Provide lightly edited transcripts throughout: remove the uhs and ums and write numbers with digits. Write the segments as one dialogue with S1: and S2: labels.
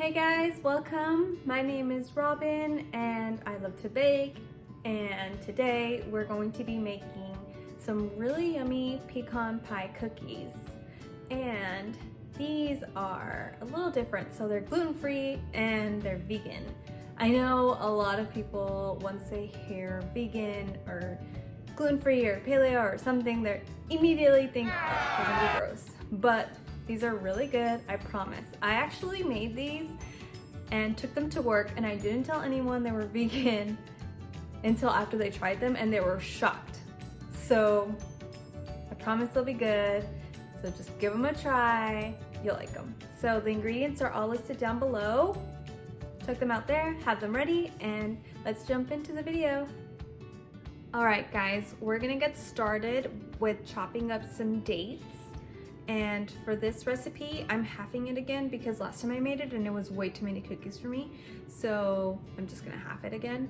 S1: Hey guys, welcome. My name is Robin and I love to bake, and today we're going to be making some really yummy pecan pie cookies. And these are a little different, so they're gluten-free and they're vegan. I know a lot of people, once they hear vegan or gluten-free or paleo or something, they immediately think, oh, they're gonna be gross. But these are really good, I promise. I actually made these and took them to work, and I didn't tell anyone they were vegan until after they tried them, and they were shocked. So I promise they'll be good. So just give them a try, you'll like them. So the ingredients are all listed down below. Took them out there, have them ready, and let's jump into the video. All right guys, we're gonna get started with chopping up some dates. And for this recipe, I'm halving it again because last time I made it and it was way too many cookies for me. So I'm just gonna half it again.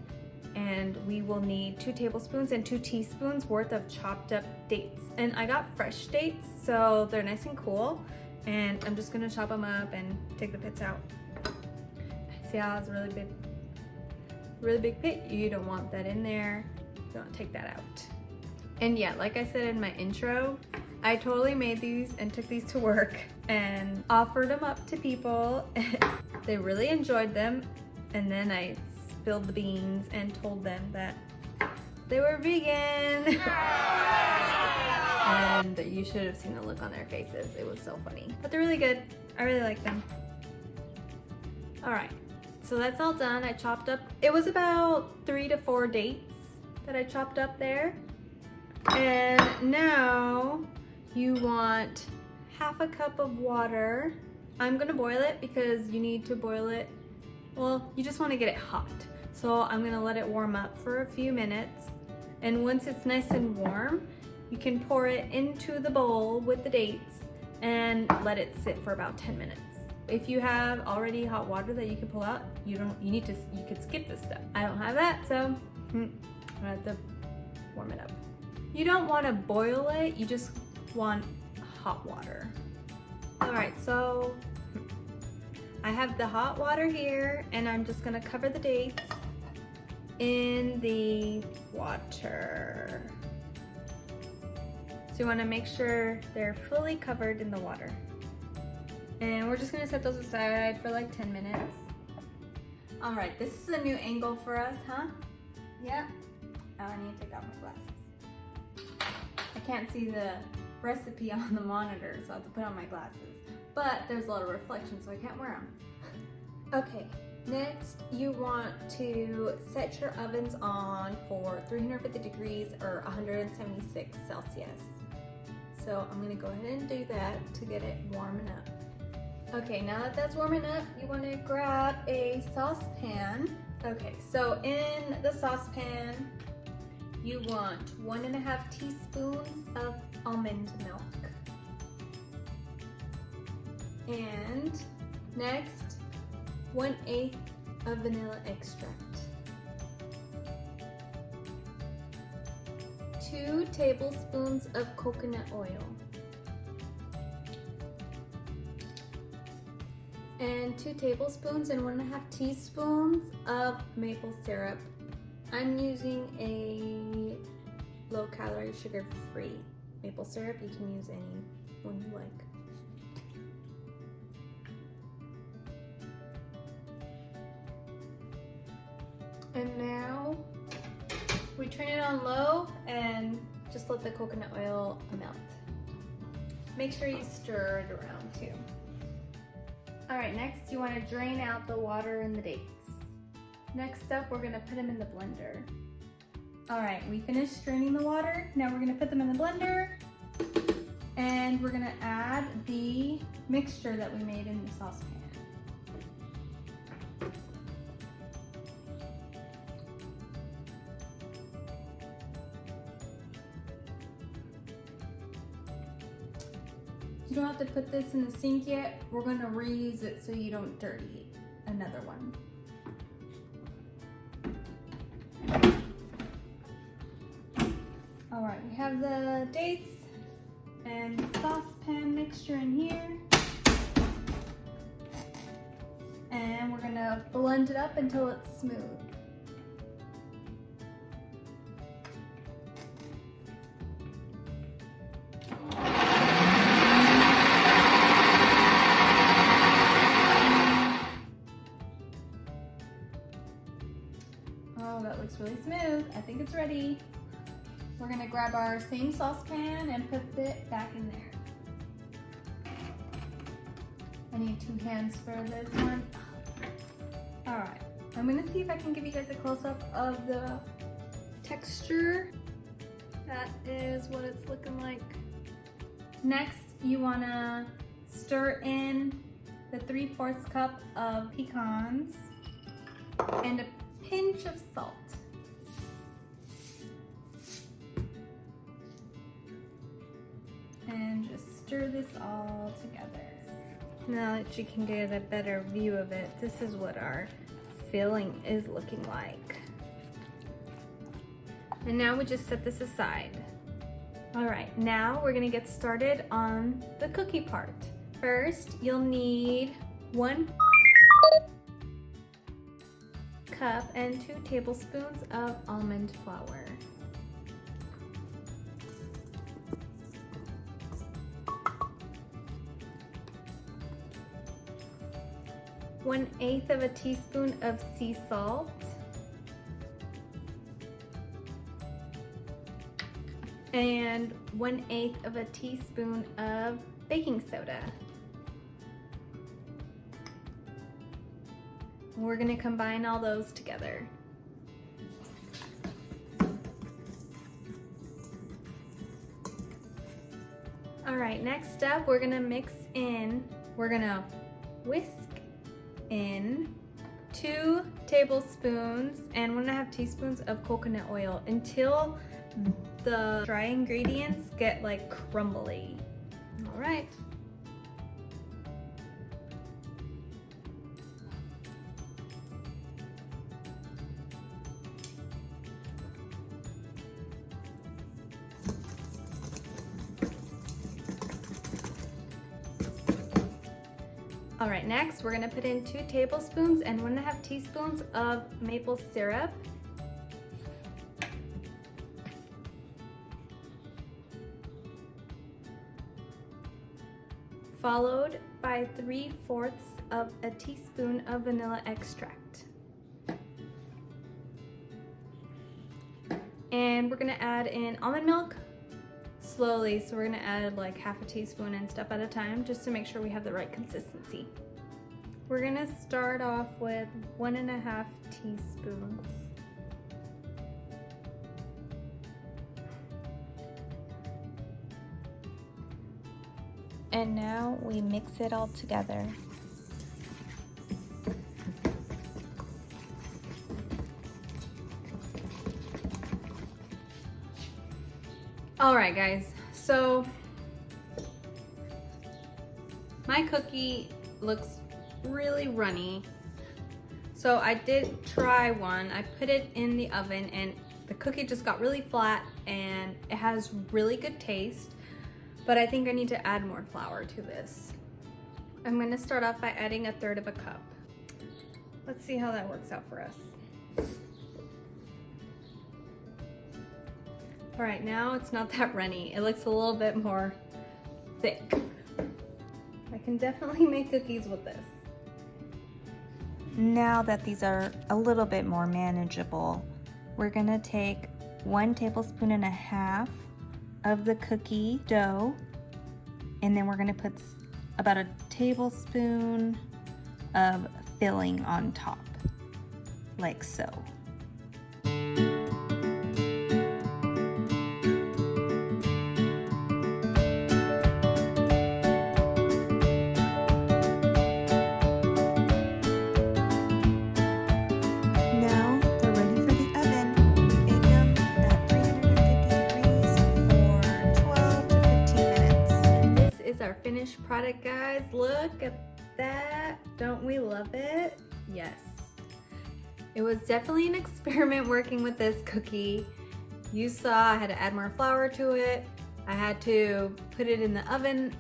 S1: And we will need 2 tablespoons and 2 teaspoons worth of chopped up dates. And I got fresh dates, so they're nice and cool. And I'm just gonna chop them up and take the pits out. See how it's a really big pit? You don't want that in there. You want to take that out. And yeah, like I said in my intro, I totally made these and took these to work and offered them up to people. They really enjoyed them. And then I spilled the beans and told them that they were vegan. And you should have seen the look on their faces. It was so funny. But they're really good. I really like them. All right, so that's all done. I chopped up, it was about 3 to 4 dates that I chopped up there. And now you want half a cup of water. I'm gonna boil it because you need to boil it, well, you just wanna get it hot. So I'm gonna let it warm up for a few minutes. And once it's nice and warm, you can pour it into the bowl with the dates and let it sit for about 10 minutes. If you have already hot water that you can pull out, you could skip this step. I don't have that, so I'm gonna have to warm it up. You don't wanna boil it, you just want hot water. All right, so I have the hot water here, and I'm just gonna cover the dates in the water. So you wanna make sure they're fully covered in the water. And we're just gonna set those aside for like 10 minutes. All right, this is a new angle for us, huh? Yeah. Oh, I need to take off my glasses. I can't see the recipe on the monitor, so I have to put on my glasses. But there's a lot of reflection, so I can't wear them. Okay, next you want to set your ovens on for 350 degrees or 176 Celsius. So I'm gonna go ahead and do that to get it warming up. Okay, now that that's warming up, you wanna grab a saucepan. Okay, so in the saucepan, you want 1.5 teaspoons of almond milk. And next, 1/8 of vanilla extract. 2 tablespoons of coconut oil. And 2 tablespoons and 1.5 teaspoons of maple syrup. I'm using a low-calorie, sugar-free maple syrup. You can use any one you like. And now we turn it on low and just let the coconut oil melt. Make sure you stir it around too. All right, next you want to drain out the water in the dates. Next up, we're gonna put them in the blender. All right, we finished straining the water. Now we're gonna put them in the blender, and we're gonna add the mixture that we made in the saucepan. You don't have to put this in the sink yet. We're gonna reuse it so you don't dirty another one. All right, we have the dates and saucepan mixture in here. And gonna blend it up until it's smooth. Oh, that looks really smooth. I think it's ready. We're gonna grab our same saucepan and put it back in there. I need 2 hands for this one. All right, I'm gonna see if I can give you guys a close-up of the texture. That is what it's looking like. Next, you wanna stir in the 3/4 cup of pecans and a pinch of salt. And just stir this all together. Now that you can get a better view of it, this is what our filling is looking like. And now we just set this aside. All right, now we're gonna get started on the cookie part. First, you'll need 1 cup and 2 tablespoons of almond flour. 1/8 of a teaspoon of sea salt. And 1/8 of a teaspoon of baking soda. We're gonna combine all those together. All right, next up, we're gonna whisk in 2 tablespoons and 1/2 teaspoons of coconut oil until the dry ingredients get like crumbly. All right. All right, next we're gonna put in 2 tablespoons and 1/2 teaspoons of maple syrup. Followed by 3/4 of a teaspoon of vanilla extract. And we're gonna add in almond milk slowly, so we're gonna add like 1/2 teaspoon and stuff at a time just to make sure we have the right consistency. We're gonna start off with 1.5 teaspoons.
S2: And now we mix it all together.
S1: All right, guys, so my cookie looks really runny. So I did try one. I put it in the oven and the cookie just got really flat and it has really good taste, but I think I need to add more flour to this. I'm gonna start off by adding 1/3 of a cup. Let's see how that works out for us. All right, now it's not that runny. It looks a little bit more thick. I can definitely make cookies with this.
S2: Now that these are a little bit more manageable, we're gonna take 1.5 tablespoons of the cookie dough, and then we're gonna put about 1 tablespoon of filling on top, like so.
S1: Finished product, guys. Look at that. Don't we love it? Yes. It was definitely an experiment working with this cookie. You saw I had to add more flour to it. I had to put it in the oven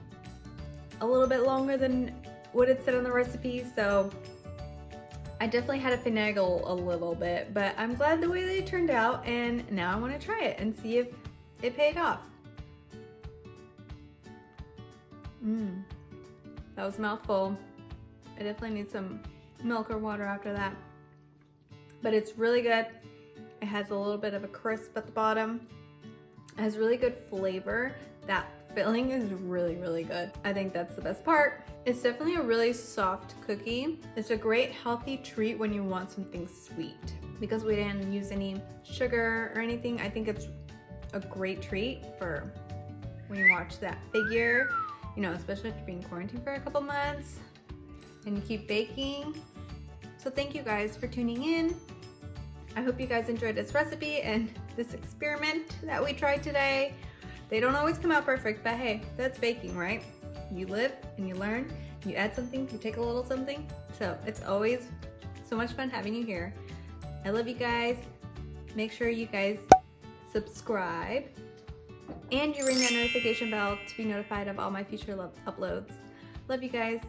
S1: a little bit longer than what it said on the recipe, so I definitely had to finagle a little bit, but I'm glad the way they turned out, and now I want to try it and see if it paid off. That was a mouthful. I definitely need some milk or water after that. But it's really good. It has a little bit of a crisp at the bottom. It has really good flavor. That filling is really, really good. I think that's the best part. It's definitely a really soft cookie. It's a great healthy treat when you want something sweet. Because we didn't use any sugar or anything, I think it's a great treat for when you watch that figure, you know, especially if you're being quarantined for a couple months and you keep baking. So thank you guys for tuning in. I hope you guys enjoyed this recipe and this experiment that we tried today. They don't always come out perfect, but hey, that's baking, right? You live and you learn, you add something, you take a little something. So it's always so much fun having you here. I love you guys. Make sure you guys subscribe and you ring that notification bell to be notified of all my future uploads. Love you guys.